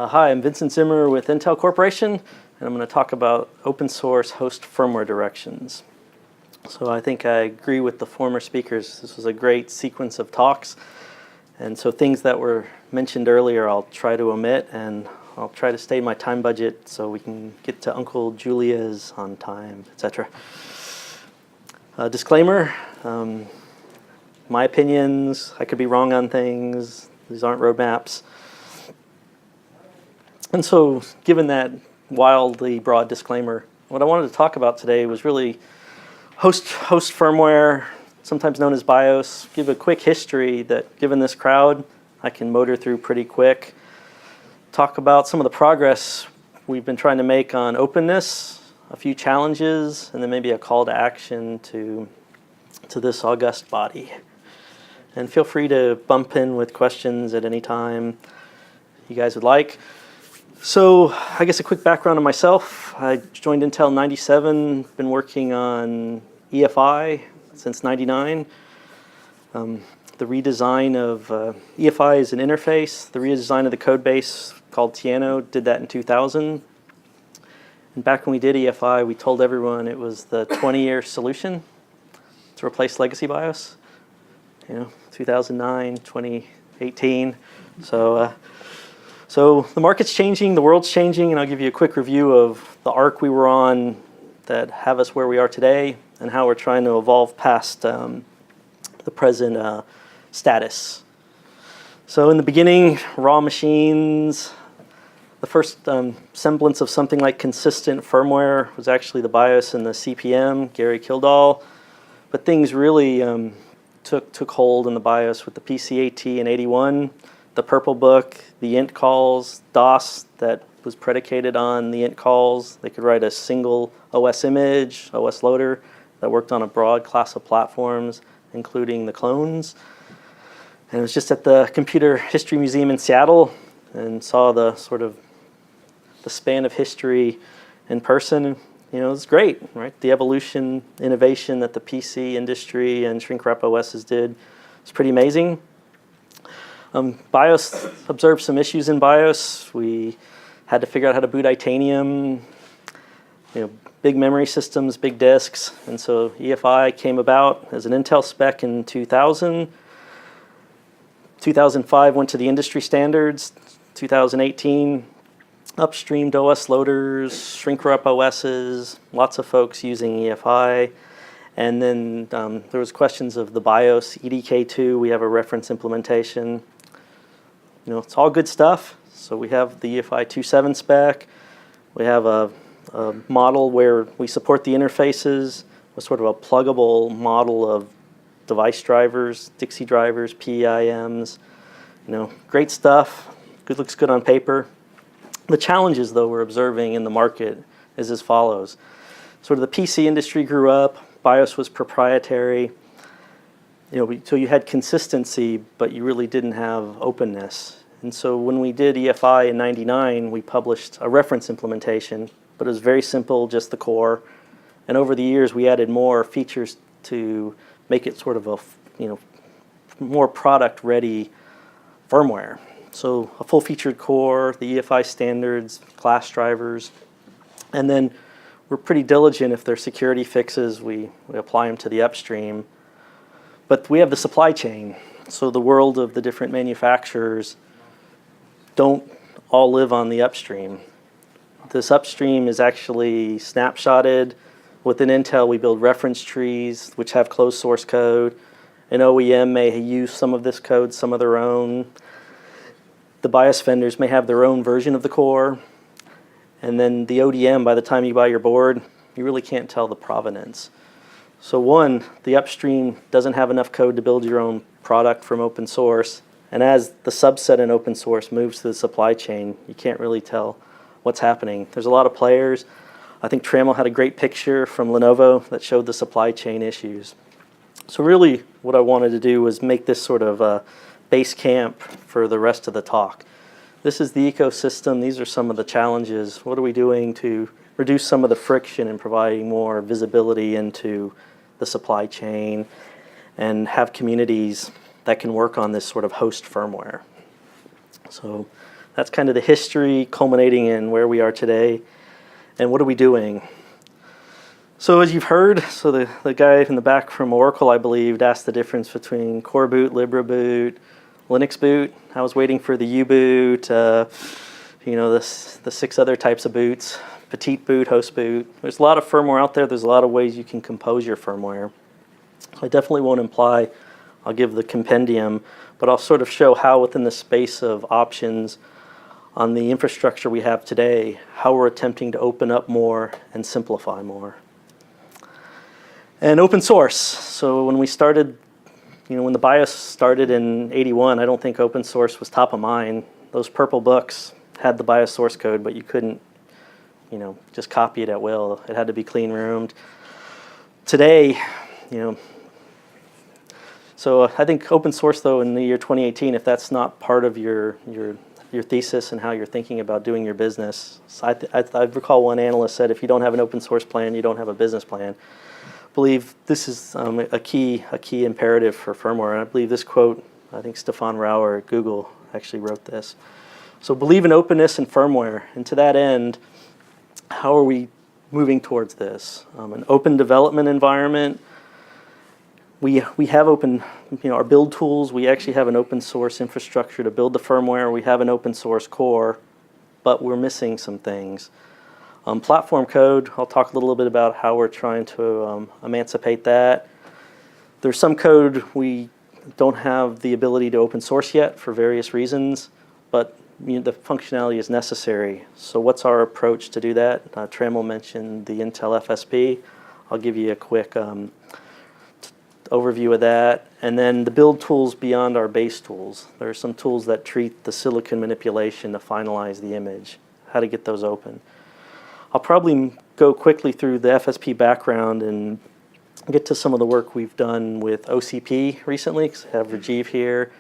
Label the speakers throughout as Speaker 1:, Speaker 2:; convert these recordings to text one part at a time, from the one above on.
Speaker 1: Hi, I'm Vincent Zimmer with Intel Corporation, and I'm going to talk about open source host firmware directions. So I think I agree with the former speakers. This was a great sequence of talks, and so things that were mentioned earlier I'll try to omit, and I'll try to stay in my time budget so we can get to Uncle Julia's on time, etc. Disclaimer, my opinions, I could be wrong on things, these aren't roadmaps. And so, given that wildly broad disclaimer, what I wanted to talk about today was really host firmware, sometimes known as BIOS. Give a quick history that, given this crowd, I can motor through pretty quick. Talk about some of the progress we've been trying to make on openness, a few challenges, and then maybe a call to action to this august body. And feel free to bump in with questions at any time you guys would like. So I guess a quick background on myself. I joined Intel in '97, been working on EFI since '99. The redesign of EFI is an interface. The redesign of the code base called Tiano did that in 2000. And back when we did EFI, we told everyone it was the 20-year solution to replace legacy BIOS. 2009, 2018. So the market's changing, the world's changing, and I'll give you a quick review of the arc we were on that have us where we are today and how we're trying to evolve past the present status. So in the beginning, raw machines, the first semblance of something like consistent firmware was actually the BIOS and the CPM, Gary Kildall. But things really took hold in the BIOS with the PCAT in '81. The Purple Book, the int calls, DOS that was predicated on the int calls. They could write a single OS image, OS loader that worked on a broad class of platforms, including the clones. And it was just at the Computer History Museum in Seattle and saw the sort of the span of history in person. It was great, right? The evolution, innovation that the PC industry and shrink-wrap OSs did was pretty amazing. BIOS observed some issues in BIOS. We had to figure out how to boot Itanium, big memory systems, big disks, and so EFI came about as an Intel spec in 2000. 2005 went to the industry standards. 2018 upstreamed OS loaders, shrink-wrap OSs, lots of folks using EFI. And then there was questions of the BIOS, EDKII. We have a reference implementation. It's all good stuff. So we have the EFI 2.7 spec. We have a model where we support the interfaces, a sort of a pluggable model of device drivers, Dixie drivers, PIMs. Great stuff. Looks good on paper. The challenges, though, we're observing in the market is as follows. Sort of the PC industry grew up. BIOS was proprietary. So you had consistency, but you really didn't have openness. And so when we did EFI in '99, we published a reference implementation, but it was very simple, just the core. And over the years, we added more features to make it sort of a more product-ready firmware. So a full-featured core, the EFI standards, class drivers, and then we're pretty diligent if there are security fixes, we apply them to the upstream. But we have the supply chain, so the world of the different manufacturers don't all live on the upstream. This upstream is actually snapshotted. Within Intel, we build reference trees, which have closed source code. An OEM may use some of this code, some of their own. The BIOS vendors may have their own version of the core. And then the ODM, by the time you buy your board, you really can't tell the provenance. So one, the upstream doesn't have enough code to build your own product from open source. And as the subset in open source moves to the supply chain, you can't really tell what's happening. There's a lot of players. I think Trammell had a great picture from Lenovo that showed the supply chain issues. So really what I wanted to do was make this sort of a base camp for the rest of the talk. This is the ecosystem. These are some of the challenges. What are we doing to reduce some of the friction and providing more visibility into the supply chain and have communities that can work on this sort of host firmware. So that's kind of the history culminating in where we are today. And what are we doing? So as you've heard, so the guy in the back from Oracle, I believe, asked the difference between coreboot, libraboot, Linux boot. I was waiting for the U-boot, you know, the 6 other types of boots, petite boot, host boot. There's a lot of firmware out there. There's a lot of ways you can compose your firmware. I definitely won't imply I'll give the compendium, but I'll sort of show how within the space of options on the infrastructure we have today, how we're attempting to open up more and simplify more. And open source. So when we started, you know, when the BIOS started in '81, I don't think open source was top of mind. Those purple books had the BIOS source code, but you couldn't, you know, just copy it at will. It had to be clean roomed. Today, you know, so I think open source, though, in the year 2018, if that's not part of your thesis and how you're thinking about doing your business, so I recall one analyst said, if you don't have an open source plan, you don't have a business plan. I believe this is a key imperative for firmware, and I believe this quote, I think Stefan Rauer at Google actually wrote this. So believe in openness in firmware, and to that end, how are we moving towards this? An open development environment. We have open, you know, our build tools. We actually have an open source infrastructure to build the firmware. We have an open source core, but we're missing some things. Platform code, I'll talk a little bit about how we're trying to emancipate that. There's some code we don't have the ability to open source yet for various reasons, but you know, the functionality is necessary. So what's our approach to do that? Trammell mentioned the Intel FSP. I'll give you a quick overview of that. And then the build tools beyond our base tools. There are some tools that treat the silicon manipulation to finalize the image, how to get those open. I'll probably go quickly through the FSP background and get to some of the work we've done with OCP recently, because I have Rajiv here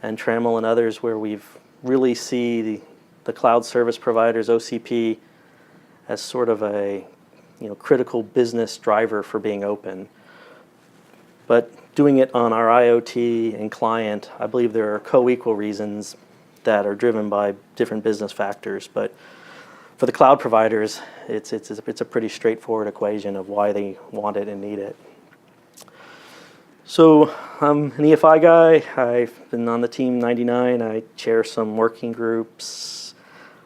Speaker 1: and Trammell and others, where we've really see the cloud service providers, OCP, as sort of a, you know, critical business driver for being open. But doing it on our IoT and client, I believe there are co-equal reasons that are driven by different business factors. But for the cloud providers, it's a pretty straightforward equation of why they want it and need it. So I'm an EFI guy. I've been on the team 99. I chair some working groups.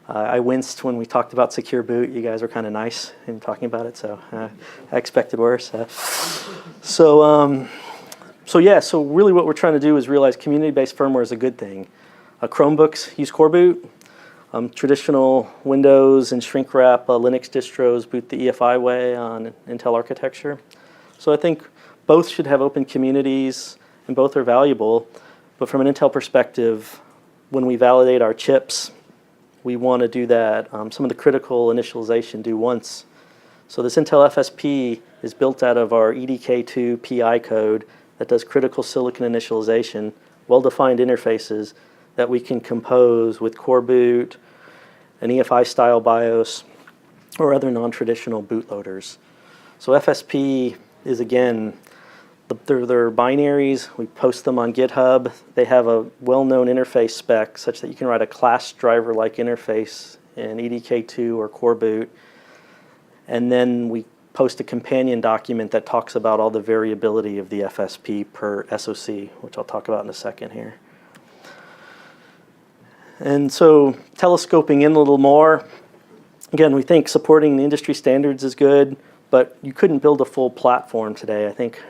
Speaker 1: I winced when we talked about secure boot. You guys were kind of nice in talking about it, so I expected worse. So really what we're trying to do is realize community-based firmware is a good thing. Chromebooks use coreboot. Traditional Windows and shrink wrap Linux distros boot the EFI way on Intel architecture. So I think both should have open communities and both are valuable. But from an Intel perspective, when we validate our chips, we want to do that. Some of the critical initialization do once. So this Intel FSP is built out of our EDKII PI code that does critical silicon initialization, well-defined interfaces that we can compose with coreboot, an EFI-style BIOS, or other non-traditional bootloaders. So FSP is, again, they're binaries. We post them on GitHub. They have a well-known interface spec such that you can write a class driver-like interface in EDKII or coreboot. And then we post a companion document that talks about all the variability of the FSP per SoC, which I'll talk about in a second here. And so telescoping in a little more, again, we think supporting the industry standards is good, but you couldn't build a full platform today. I think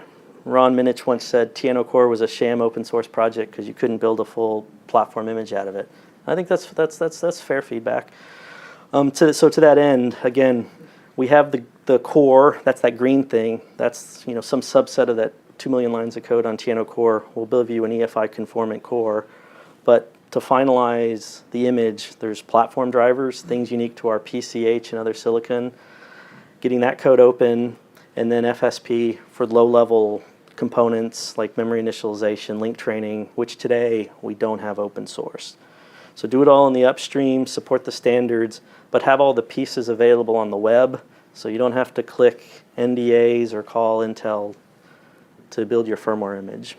Speaker 1: Ron Minich once said Tiano Core was a sham open source project because you couldn't build a full platform image out of it. I think that's fair feedback. So to that end, again, we have the core, that's that green thing. That's, you know, some subset of that 2 million lines of code on Tiano Core. We'll build you an EFI conformant core. But to finalize the image, there's platform drivers, things unique to our PCH and other silicon, getting that code open, and then FSP for low-level components like memory initialization, link training, which today we don't have open source. So do it all in the upstream, support the standards, but have all the pieces available on the web so you don't have to click NDAs or call Intel to build your firmware image.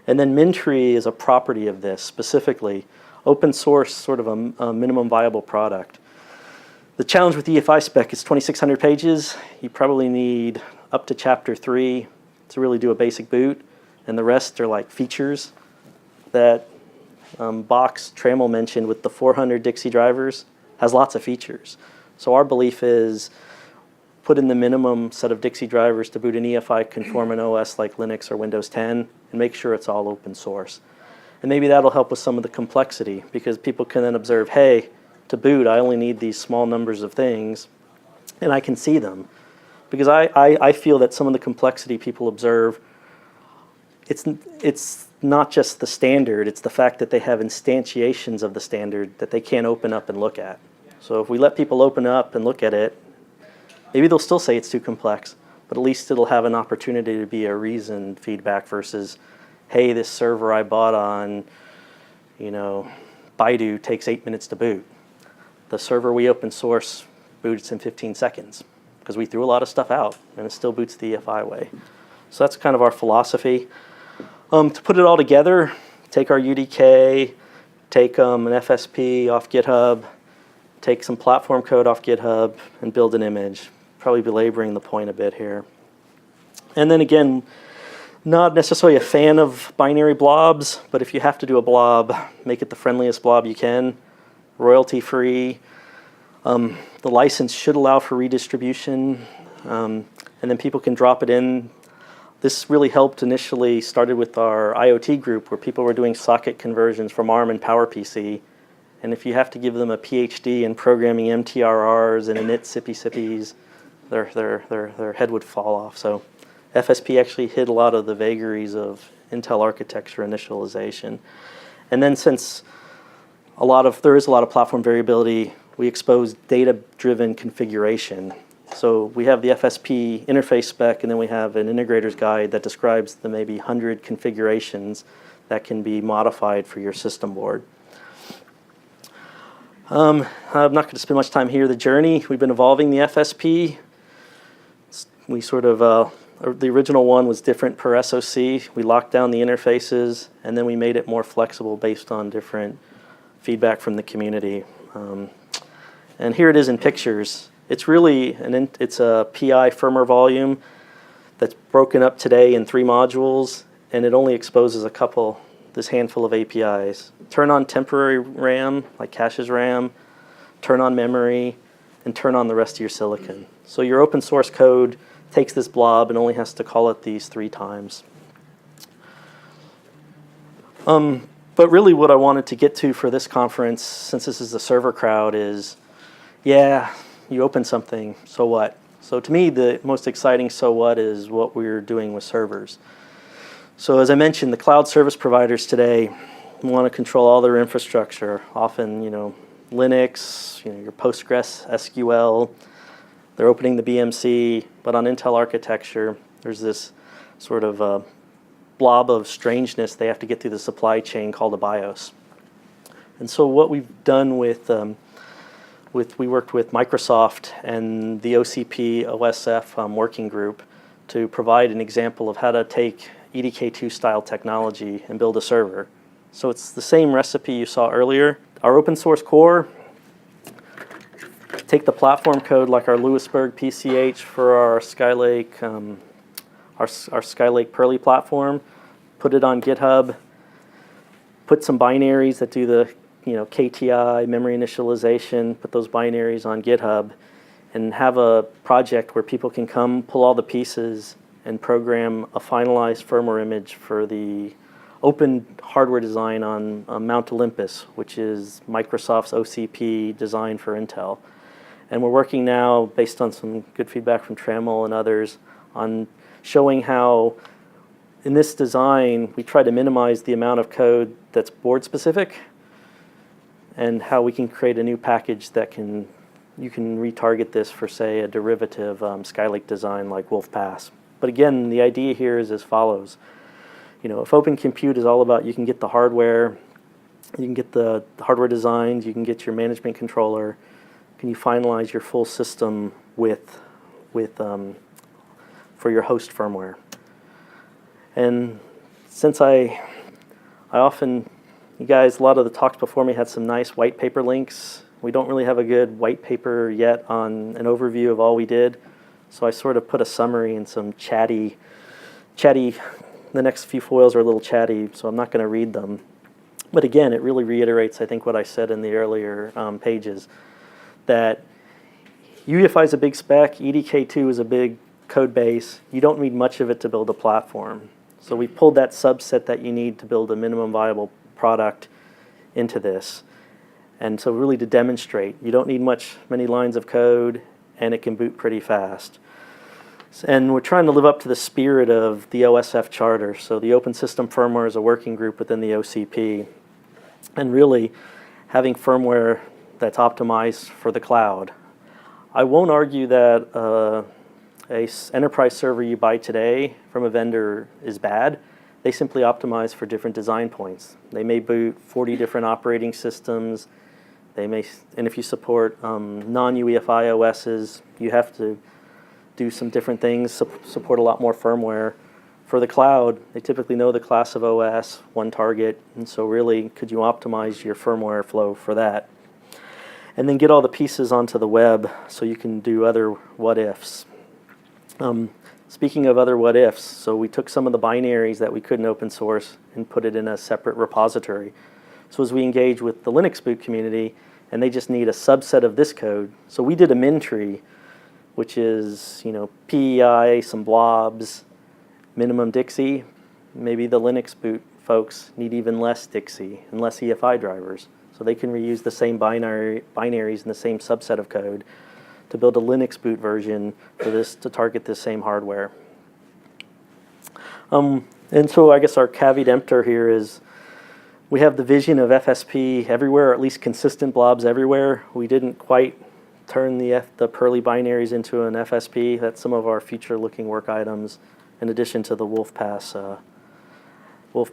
Speaker 1: And then Mintree is a property of this. Specifically, open source, sort of a minimum viable product. The challenge with EFI spec is 2,600 pages. You probably need up to chapter 3 to really do a basic boot, and the rest are like features that box Trammell mentioned with the 400 Dixie drivers has lots of features. So our belief is put in the minimum set of Dixie drivers to boot an EFI conformant OS like Linux or Windows 10 and make sure it's all open source. And maybe that'll help with some of the complexity because people can then observe, hey, to boot I only need these small numbers of things and I can see them. Because I feel that some of the complexity people observe, it's not just the standard, it's the fact that they have instantiations of the standard that they can't open up and look at. So if we let people open up and look at it, maybe they'll still say it's too complex, but at least it'll have an opportunity to be a reasoned feedback versus, hey, this server I bought on, Baidu takes 8 minutes to boot. The server we open source boots in 15 seconds because we threw a lot of stuff out and it still boots the EFI way. So that's kind of our philosophy. To put it all together, take our UDK, take an FSP off GitHub, take some platform code off GitHub, and build an image. Probably belaboring the point a bit here. And then again, not necessarily a fan of binary blobs, but if you have to do a blob, make it the friendliest blob you can, royalty-free. The license should allow for redistribution, and then people can drop it in. This really helped initially, started with our IoT group where people were doing socket conversions from ARM and PowerPC. And if you have to give them a PhD in programming MTRRs and init sippy-sippies, their head would fall off. So FSP actually hid a lot of the vagaries of Intel architecture initialization. And then since there is a lot of platform variability, we expose data-driven configuration. So we have the FSP interface spec, and then we have an integrator's guide that describes the maybe 100 configurations that can be modified for your system board. I'm not going to spend much time here. The journey, we've been evolving the FSP. We sort of, the original one was different per SoC. We locked down the interfaces, and then we made it more flexible based on different feedback from the community. And here it is in pictures. It's really, it's a PI firmware volume that's broken up today in 3 modules, and it only exposes this handful of APIs. Turn on temporary RAM, like caches RAM, turn on memory, and turn on the rest of your silicon. So your open source code takes this blob and only has to call it these 3 times. But really what I wanted to get to for this conference, since this is the server crowd, is, yeah, you open something, so what? So to me, the most exciting so what is what we're doing with servers. So as I mentioned, the cloud service providers today want to control all their infrastructure, often, Linux, your Postgres, SQL. They're opening the BMC, but on Intel architecture, there's this sort of blob of strangeness they have to get through the supply chain called a BIOS. And so what we've done we worked with Microsoft and the OCP OSF working group to provide an example of how to take EDKII style technology and build a server. So it's the same recipe you saw earlier. Our open source core, take the platform code like our Lewisburg PCH for our Skylake, our Skylake Pearly platform, put it on GitHub, put some binaries that do the KTI, memory initialization, put those binaries on GitHub, and have a project where people can come, pull all the pieces, and program a finalized firmware image for the open hardware design on Mount Olympus, which is Microsoft's OCP design for Intel. And we're working now, based on some good feedback from Trammell and others, on showing how, in this design, we try to minimize the amount of code that's board-specific, and how we can create a new package that you can retarget this for, say, a derivative Skylake design like Wolf Pass. But again, the idea here is as follows. If Open Compute is all about you can get the hardware, you can get the hardware designs, you can get your management controller, can you finalize your full system for your host firmware. And since I often You guys, a lot of the talks before me had some nice white paper links. We don't really have a good white paper yet on an overview of all we did. So I sort of put a summary and some chatty, the next few foils are a little chatty, so I'm not going to read them. But again, it really reiterates, I think, what I said in the earlier pages, that UEFI is a big spec, EDKII is a big code base. You don't need much of it to build a platform. So we pulled that subset that you need to build a minimum viable product into this. And so really to demonstrate, you don't need many lines of code, and it can boot pretty fast. And we're trying to live up to the spirit of the OSF charter. So the Open System Firmware is a working group within the OCP. And really having firmware that's optimized for the cloud. I won't argue that a enterprise server you buy today from a vendor is bad. They simply optimize for different design points. They may boot 40 different operating systems. And if you support non-UEFI OSs, you have to do some different things, support a lot more firmware. For the cloud, they typically know the class of OS, one target, and so really, could you optimize your firmware flow for that? And then get all the pieces onto the web so you can do other what-ifs. Speaking of other what-ifs, so we took some of the binaries that we couldn't open source and put it in a separate repository. So as we engage with the Linux boot community, and they just need a subset of this code, so we did a min tree, which is, PEI, some blobs, minimum Dixie. Maybe the Linux boot folks need even less Dixie and less EFI drivers. So they can reuse the same binaries and the same subset of code to build a Linux boot version for this to target this same hardware. And so I guess our caveat emptor here is we have the vision of FSP everywhere, or at least consistent blobs everywhere. We didn't quite turn the Perly binaries into an FSP. That's some of our future-looking work items, in addition to the wolf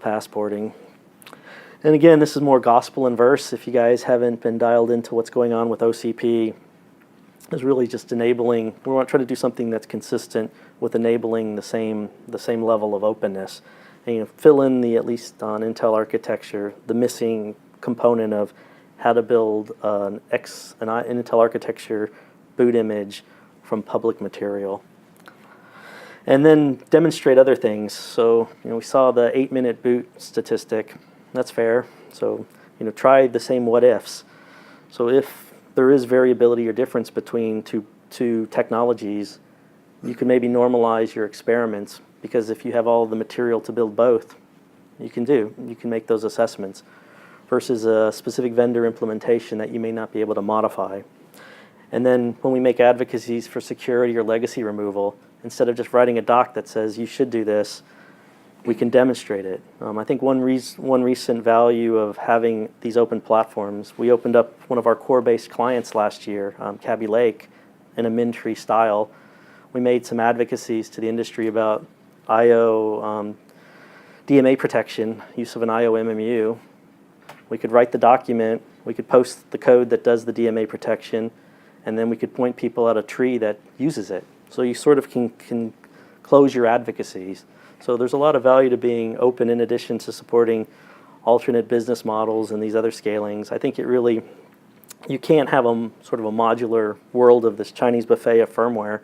Speaker 1: passporting. And again, this is more gospel and verse. If you guys haven't been dialed into what's going on with OCP, it's really just enabling. We want to try to do something that's consistent with enabling the same level of openness, and fill in at least on Intel architecture, the missing component of how to build an Intel architecture boot image from public material. And then demonstrate other things. So we saw the 8-minute boot statistic. That's fair. So try the same what-ifs. So if there is variability or difference between two technologies, you can maybe normalize your experiments, because if you have all the material to build both, you can make those assessments, versus a specific vendor implementation that you may not be able to modify. And then when we make advocacies for security or legacy removal, instead of just writing a doc that says you should do this, we can demonstrate it. I think one recent value of having these open platforms, we opened up one of our core-based clients last year, Kaby Lake, in a min tree style. We made some advocacies to the industry about I/O DMA protection, use of an I/O MMU. We could write the document, we could post the code that does the DMA protection, and then we could point people at a tree that uses it. So you sort of can close your advocacies. So there's a lot of value to being open, in addition to supporting alternate business models and these other scalings. I think you can't have sort of a modular world of this Chinese buffet of firmware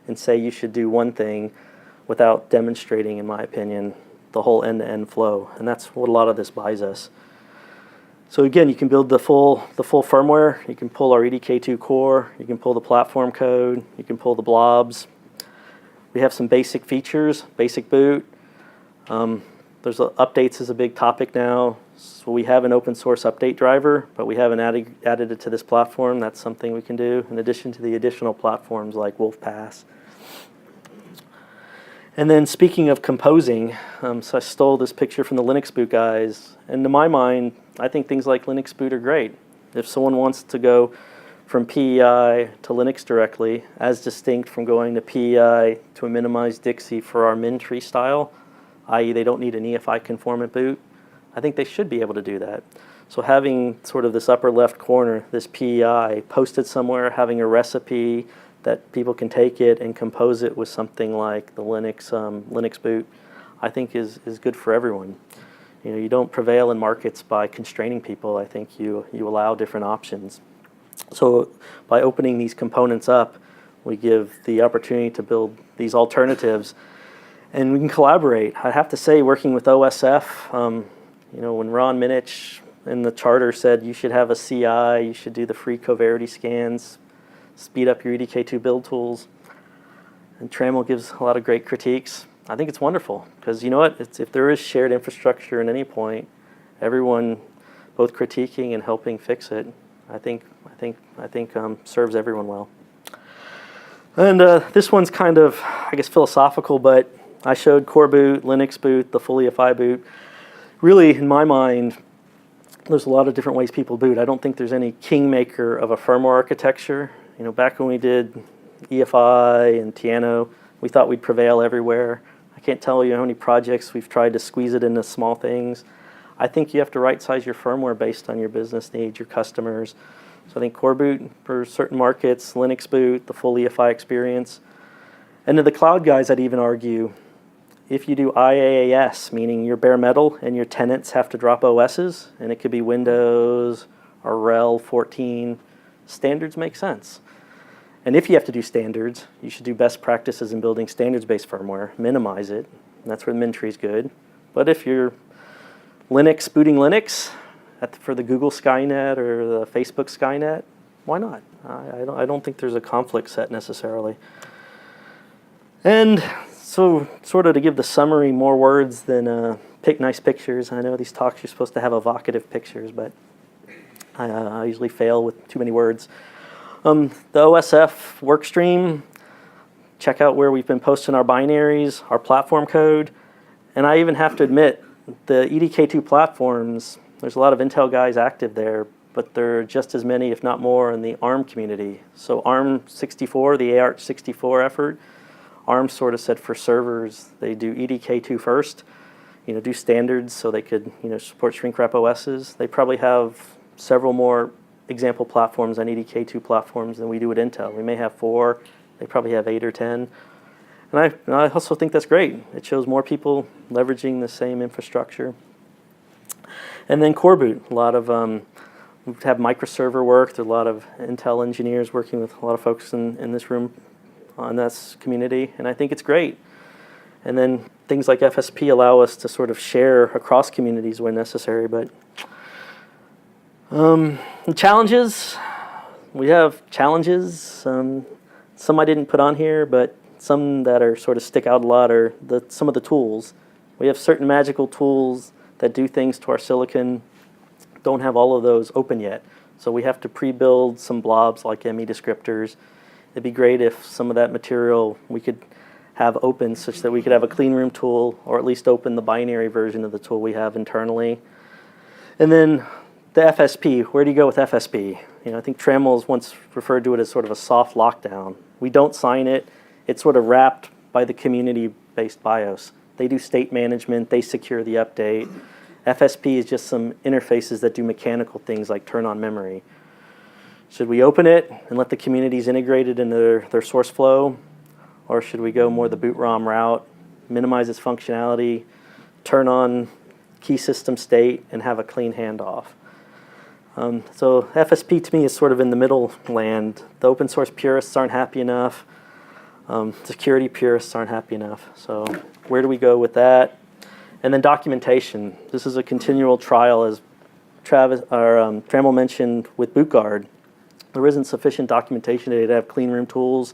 Speaker 1: and say you should do one thing without demonstrating, in my opinion, the whole end-to-end flow. And that's what a lot of this buys us. So again, you can build the full firmware. You can pull our EDKII core. You can pull the platform code. You can pull the blobs. We have some basic features, basic boot. Updates is a big topic now. So we have an open source update driver, but we haven't added it to this platform. That's something we can do in addition to the additional platforms like WolfPass. And then speaking of composing, so I stole this picture from the Linux boot guys. And to my mind, I think things like Linux boot are great. If someone wants to go from PEI to Linux directly, as distinct from going to PEI to a minimized Dixie for our min tree style, i.e. they don't need an EFI conformant boot, I think they should be able to do that. So having sort of this upper left corner, this PEI, posted somewhere, having a recipe that people can take it and compose it with something like the Linux boot, I think is good for everyone. You don't prevail in markets by constraining people. I think you allow different options. So by opening these components up, we give the opportunity to build these alternatives, and we can collaborate. I have to say, working with OSF, when Ron Minich in the charter said you should have a CI, you should do the free coverity scans, speed up your EDKII build tools, and Trammell gives a lot of great critiques. I think it's wonderful, because you know what? If there is shared infrastructure at any point, everyone both critiquing and helping fix it, I think serves everyone well. And this one's kind of, I guess, philosophical, but I showed coreboot, Linux boot, the full EFI boot. Really, in my mind, there's a lot of different ways people boot. I don't think there's any kingmaker of a firmware architecture. Back when we did EFI and Tiano, we thought we'd prevail everywhere. I can't tell you how many projects we've tried to squeeze it into small things. I think you have to right-size your firmware based on your business needs, your customers. So I think coreboot for certain markets, Linux boot, the full EFI experience. And to the cloud guys, I'd even argue, if you do IaaS, meaning your bare metal and your tenants have to drop OSs, and it could be Windows or RHEL 14, standards make sense. And if you have to do standards, you should do best practices in building standards-based firmware, minimize it, and that's where the MinTree is good. But if you're Linux booting Linux for the Google Skynet or the Facebook Skynet, why not? I don't think there's a conflict set necessarily. And so sort of to give the summary more words than pick nice pictures. I know these talks you're supposed to have evocative pictures, but I usually fail with too many words. The OSF workstream, check out where we've been posting our binaries, our platform code, and I even have to admit, the EDKII platforms, there's a lot of Intel guys active there, but there are just as many, if not more, in the ARM community. So ARM64, the ARCH64 effort, ARM sort of said for servers, they do EDKII first, do standards so they could, support shrink wrap OSs. They probably have several more example platforms on EDKII platforms than we do at Intel. We may have 4, they probably have 8 or 10. And I also think that's great. It shows more people leveraging the same infrastructure. And then coreboot, a lot of, we have microserver work. There are a lot of Intel engineers working with a lot of folks in this room on this community, and I think it's great. And then things like FSP allow us to sort of share across communities when necessary. But challenges, we have challenges. Some I didn't put on here, but some that are sort of stick out a lot are some of the tools. We have certain magical tools that do things to our silicon. Don't have all of those open yet. So we have to pre-build some blobs like ME descriptors. It'd be great if some of that material we could have open such that we could have a clean room tool, or at least open the binary version of the tool we have internally. And then the FSP, where do you go with FSP? I think Trammell's once referred to it as sort of a soft lockdown. We don't sign it. It's sort of wrapped by the community-based BIOS. They do state management, they secure the update. FSP is just some interfaces that do mechanical things like turn on memory. Should we open it and let the communities integrate it into their source flow? Or should we go more the boot ROM route, minimize its functionality, turn on key system state, and have a clean handoff? So FSP to me is sort of in the middle land. The open source purists aren't happy enough. Security purists aren't happy enough. So where do we go with that? And then documentation. This is a continual trial, as Trammell mentioned with BootGuard. There isn't sufficient documentation today to have clean room tools,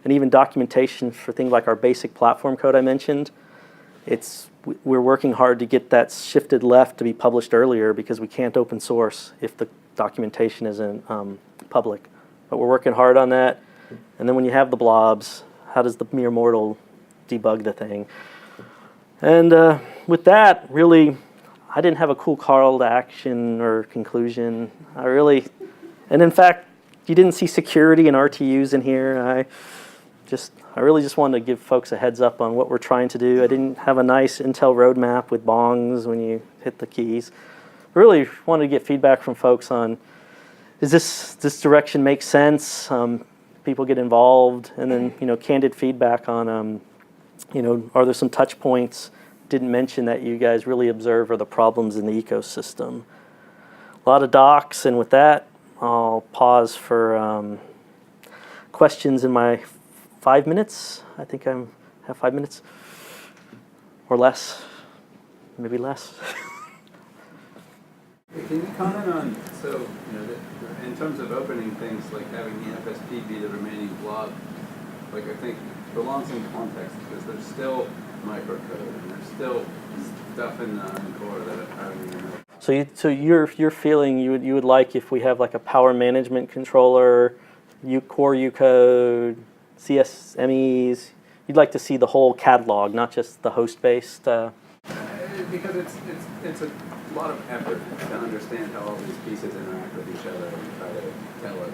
Speaker 1: and even documentation for things like our basic platform code I mentioned. We're working hard to get that shifted left to be published earlier because we can't open source if the documentation isn't public. But we're working hard on that. And then when you have the blobs, how does the mere mortal debug the thing? And with that, really, I didn't have a cool call to action or conclusion. And in fact, you didn't see security and RTUs in here. I really just wanted to give folks a heads up on what we're trying to do. I didn't have a nice Intel roadmap with bongs when you hit the keys. I really wanted to get feedback from folks on, is this direction make sense? People get involved, and then candid feedback on, are there some touch points didn't mention that you guys really observe are the problems in the ecosystem. A lot of docs, and with that, I'll pause for questions in my 5 minutes. I think I have 5 minutes or less, maybe less.
Speaker 2: Can you comment on, so, in terms of opening things, like having the FSP be the remaining blob, like I think belongs in context, because there's still microcode and there's still stuff in the core that I don't even know.
Speaker 1: So you're feeling you would like if we have like a power management controller, core Ucode, CSMEs, you'd like to see the whole catalog, not just the host-based.
Speaker 2: Because it's a lot of effort to understand how all these pieces interact with each other and try to tell a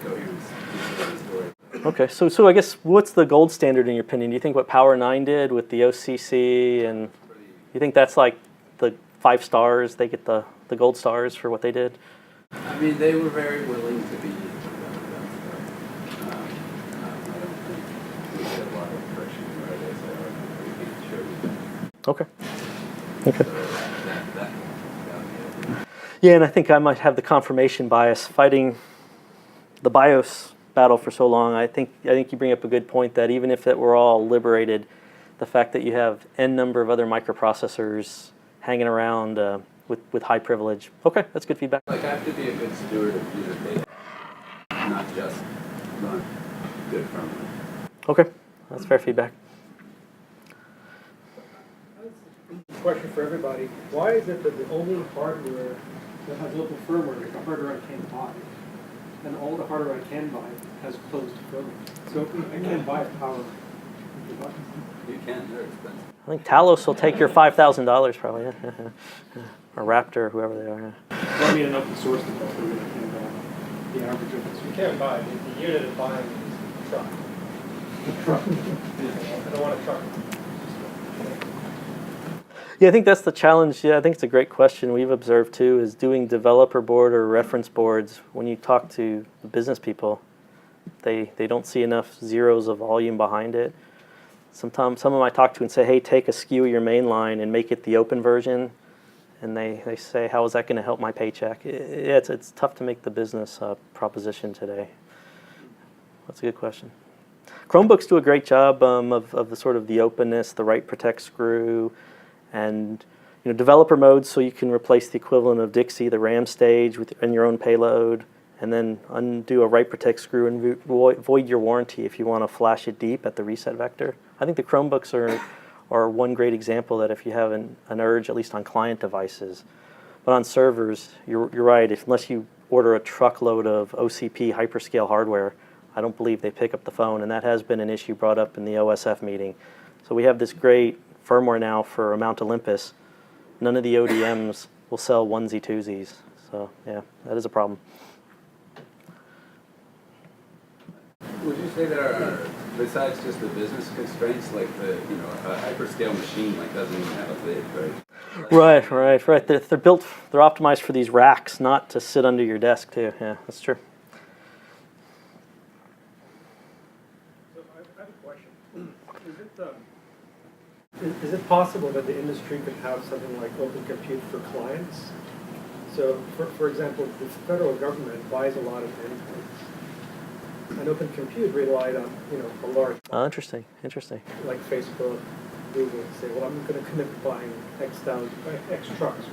Speaker 2: coherent story.
Speaker 1: Okay, so I guess what's the gold standard in your opinion? Do you think what Power 9 did with the OCC, and you think that's like the 5 stars, they get the gold stars for what they did?
Speaker 2: I mean, they were very willing to be I don't think we had a lot of friction where they said, we can't show you that.
Speaker 1: Okay. Okay.
Speaker 2: So
Speaker 1: yeah, and I think I might have the confirmation bias. Fighting the BIOS battle for so long, I think you bring up a good point that even if it were all liberated, the fact that you have n number of other microprocessors hanging around with high privilege. Okay, that's good feedback.
Speaker 2: Like, I have to be a good steward of user data, not just run good firmware.
Speaker 1: Okay, that's fair feedback.
Speaker 3: Question for everybody. Why is it that the only hardware that has open firmware is the hardware I can't buy? And all the hardware I can buy has closed firmware. So I can't buy a power device.
Speaker 2: You can, they're expensive.
Speaker 1: I think Talos will take your $5,000 probably, yeah. Or Raptor, whoever they are. Yeah.
Speaker 3: Well, I mean an open source developer really can't buy the average open source.
Speaker 4: You can't buy it. The unit of buying is a truck.
Speaker 3: A truck.
Speaker 4: I don't want a truck.
Speaker 1: Yeah, I think that's the challenge. Yeah, I think it's a great question we've observed too, is doing developer board or reference boards. When you talk to the business people, they don't see enough zeros of volume behind it. Sometimes some of them I talk to and say, hey, take a SKU of your main line and make it the open version. And they say, how is that going to help my paycheck? Yeah, it's tough to make the business proposition today. That's a good question. Chromebooks do a great job of the sort of the openness, the write protect screw, and developer mode, so you can replace the equivalent of Dixie, the RAM stage, in your own payload, and then undo a write protect screw and void your warranty if you want to flash it deep at the reset vector. I think the Chromebooks are one great example that if you have an urge, at least on client devices. But on servers, you're right, unless you order a truckload of OCP hyperscale hardware, I don't believe they pick up the phone, and that has been an issue brought up in the OSF meeting. So we have this great firmware now for Mount Olympus. None of the ODMs will sell onesie twosies. So yeah, that is a problem.
Speaker 2: Would you say there are, besides just the business constraints, like a hyperscale machine like doesn't even have a lid, right?
Speaker 1: Right. They're optimized for these racks, not to sit under your desk too. Yeah, that's true.
Speaker 3: So I have a question. Is it possible that the industry could have something like open compute for clients? So, for example, the federal government buys a lot of endpoints. And open compute relied on, a large.
Speaker 1: Interesting.
Speaker 3: Like Facebook, Google, say, well, I'm going to commit to buying X trucks.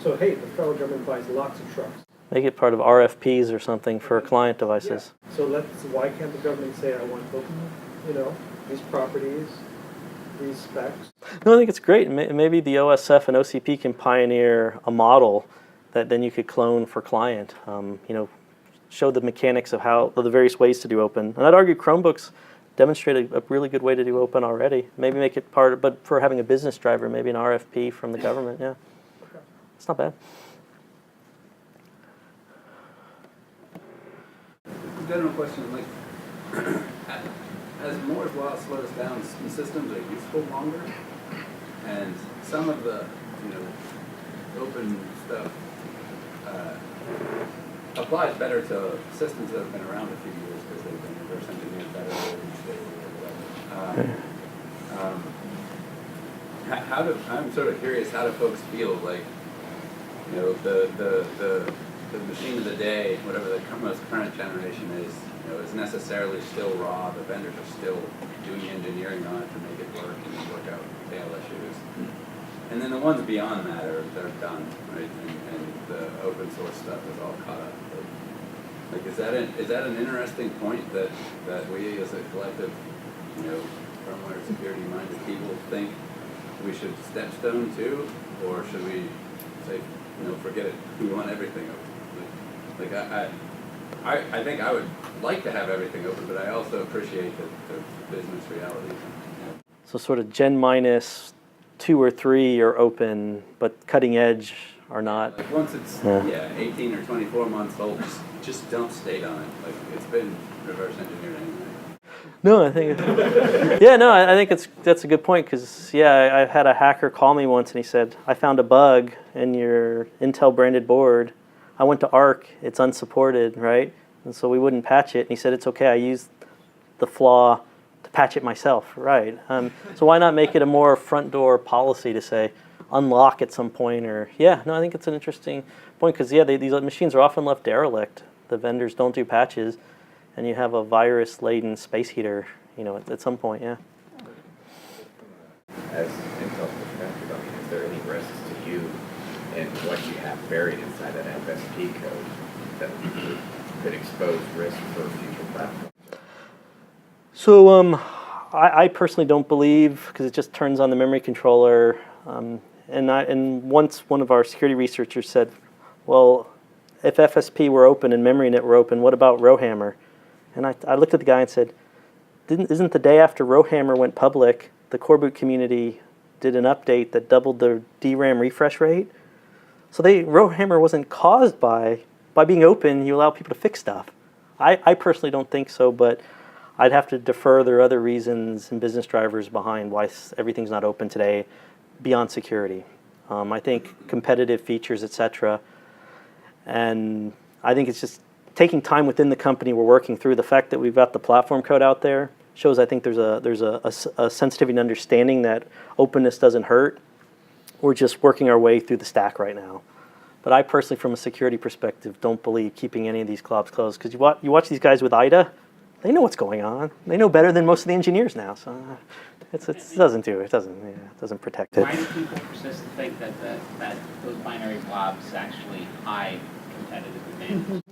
Speaker 3: So, hey, the federal government buys lots of trucks.
Speaker 1: Make it part of RFPs or something for client devices.
Speaker 3: Yeah. So why can't the government say, I want open, these properties, these specs?
Speaker 1: No, I think it's great. Maybe the OSF and OCP can pioneer a model that then you could clone for client. Show the mechanics of the various ways to do open. And I'd argue Chromebooks demonstrate a really good way to do open already. Maybe make it but for having a business driver, maybe an RFP from the government. Yeah,
Speaker 3: Okay.
Speaker 1: It's not bad.
Speaker 2: General question, like, as Moore's law slows down, some systems are useful longer, and some of the, open stuff applies better to systems that have been around a few years because they've been reverse engineered better or stable or whatever. I'm sort of curious, how do folks feel like, you know, the machine of the day, whatever the most current generation is, you know, is necessarily still raw. The vendors are still doing engineering on it to make it work and work out tail issues. And then the ones beyond that they're done, right? And the open source stuff is all caught up. Like, is that an interesting point that we as a collective, you know, firmware security minded people think we should stepstone to, or should we say, you know, forget it, we want everything open? Like I think I would like to have everything open, but I also appreciate the business realities.
Speaker 1: So sort of Gen minus 2 or 3 are open, but cutting edge are not.
Speaker 2: Like once it's 18 or 24 months old, just dump state on it. Like it's been reverse engineered anyway.
Speaker 1: No, I think I think that's a good point, because I had a hacker call me once and he said, I found a bug in your Intel branded board. I went to ARC, it's unsupported, right? And so we wouldn't patch it. And he said, it's okay, I used the flaw to patch it myself, right? So why not make it a more front door policy to say, unlock at some point, or I think it's an interesting point, because these machines are often left derelict. The vendors don't do patches, and you have a virus-laden space heater, you know, at some point,
Speaker 5: As Intel's perspective, I mean, is there any risks to you in what you have buried inside that FSP code that could expose risk for future platforms?
Speaker 1: So I personally don't believe, because it just turns on the memory controller. And once one of our security researchers said, well, if FSP were open and MemoryNet were open, what about Rowhammer? And I looked at the guy and said, isn't the day after Rowhammer went public, the coreboot community did an update that doubled the DRAM refresh rate? So Rowhammer wasn't caused by being open, you allow people to fix stuff. I personally don't think so, but I'd have to defer. There are other reasons and business drivers behind why everything's not open today beyond security. I think competitive features, etc. And I think it's just taking time within the company we're working through. The fact that we've got the platform code out there shows, I think, there's a sensitivity and understanding that openness doesn't hurt. We're just working our way through the stack right now. But I personally, from a security perspective, don't believe keeping any of these clubs closed, because you watch these guys with IDA, they know what's going on. They know better than most of the engineers now. So it doesn't protect it.
Speaker 6: Why do people persist to think that those binary blobs actually hide competitive advantage?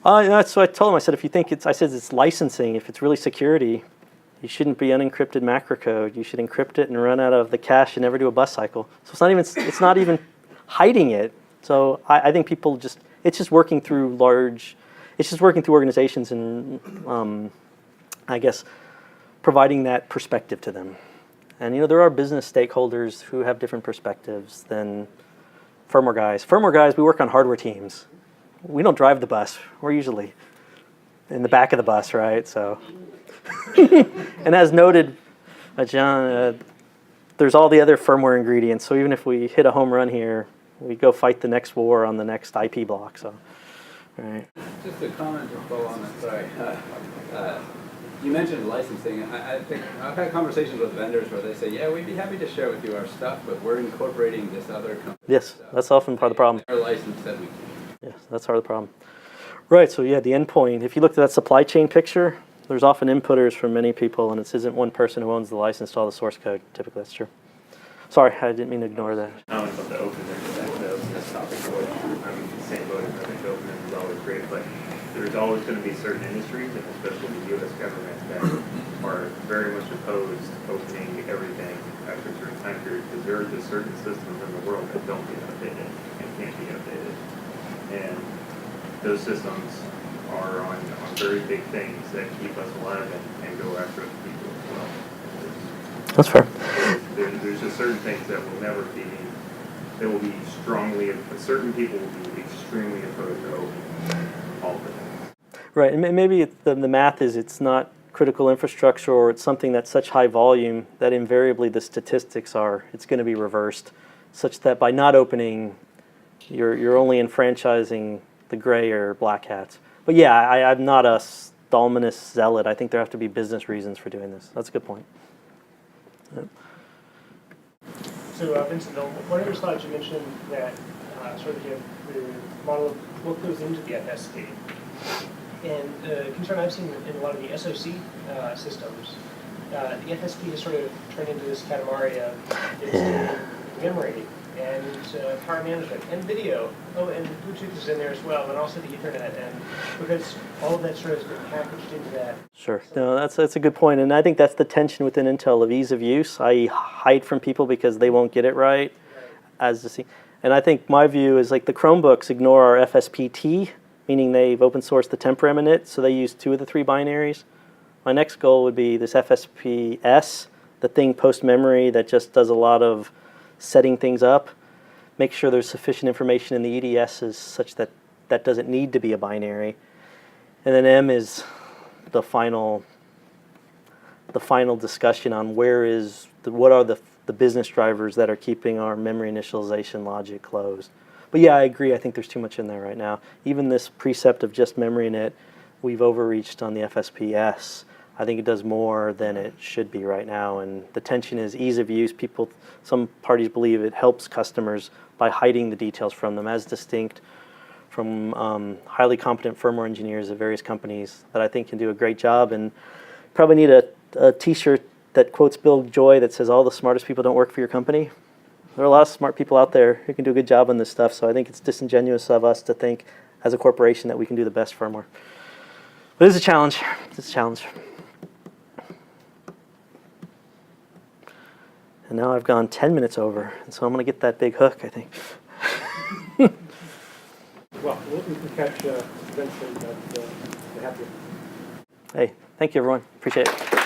Speaker 1: That's what I told him. I said, if you think it's licensing. If it's really security, you shouldn't be unencrypted macro code. You should encrypt it and run out of the cache and never do a bus cycle. So it's not even hiding it. So I think people it's just working through organizations and I guess providing that perspective to them. And there are business stakeholders who have different perspectives than firmware guys. Firmware guys, we work on hardware teams. We don't drive the bus. We're usually in the back of the bus, right? So, and as noted, John, there's all the other firmware ingredients. So even if we hit a home run here, we go fight the next war on the next IP block. So, right.
Speaker 2: Just a comment to follow on that. Sorry. You mentioned licensing. I think I've had conversations with vendors where they say, "Yeah, we'd be happy to share with you our stuff, but we're incorporating this other company."
Speaker 1: Yes, that's often part of the problem.
Speaker 2: Our license that we can't.
Speaker 1: Yes, that's part of the problem. Right, so the endpoint. If you look at that supply chain picture, there's often inputters from many people, and it isn't one person who owns the license to all the source code. Typically, that's true. Sorry, I didn't mean to ignore that.
Speaker 7: Not only about the openness of this topic, I'm in the same boat. I think openness is always great, but there's always going to be certain industries, and especially the U.S. government, that are very much opposed to opening everything after a certain time period, because there are just certain systems in the world that don't get updated and can't be updated. And those systems are on very big things that keep us alive and go after other people as well.
Speaker 1: That's fair.
Speaker 7: There's just certain things that will never be, they will be strongly, certain people will be extremely opposed to opening all of the things.
Speaker 1: Right, and maybe the math is it's not critical infrastructure, or it's something that's such high volume that invariably the statistics are it's going to be reversed, such that by not opening, you're only enfranchising the gray or black hats. But yeah, I'm not a Stallmanist zealot. I think there have to be business reasons for doing this. That's a good point. Yep.
Speaker 4: So, Vincent, one of your slides you mentioned that sort of the model of what goes into the FSP. And the concern I've seen in a lot of the SoC systems, the FSP has sort of turned into this Katamari of it's doing memory and power management and video. Oh, and Bluetooth is in there as well, and also the Ethernet. And because all of that sort of has been packaged into that.
Speaker 1: Sure. No, that's a good point, and I think that's the tension within Intel of ease of use. I hide from people because they won't get it right, as to see. And I think my view is like the Chromebooks ignore our FSPT, meaning they've open sourced the temporam in it, so they use 2 of the 3 binaries. My next goal would be this FSPS, the thing post-memory that just does a lot of setting things up. Make sure there's sufficient information in the EDSs such that that doesn't need to be a binary. And then M is the final discussion on what are the business drivers that are keeping our memory initialization logic closed. But yeah, I agree. I think there's too much in there right now. Even this precept of just memory in it, we've overreached on the FSPS. I think it does more than it should be right now. And the tension is ease of use. Some parties believe it helps customers by hiding the details from them, as distinct from highly competent firmware engineers at various companies that I think can do a great job. And probably need a T-shirt that quotes Bill Joy that says all the smartest people don't work for your company. There are a lot of smart people out there who can do a good job on this stuff, so I think it's disingenuous of us to think as a corporation that we can do the best firmware. But it's a challenge. It's a challenge. And now I've gone 10 minutes over, and so I'm going to get that big hook, I think.
Speaker 3: Well, we can catch Vincent at the happy.
Speaker 1: Hey, thank you, everyone. Appreciate it.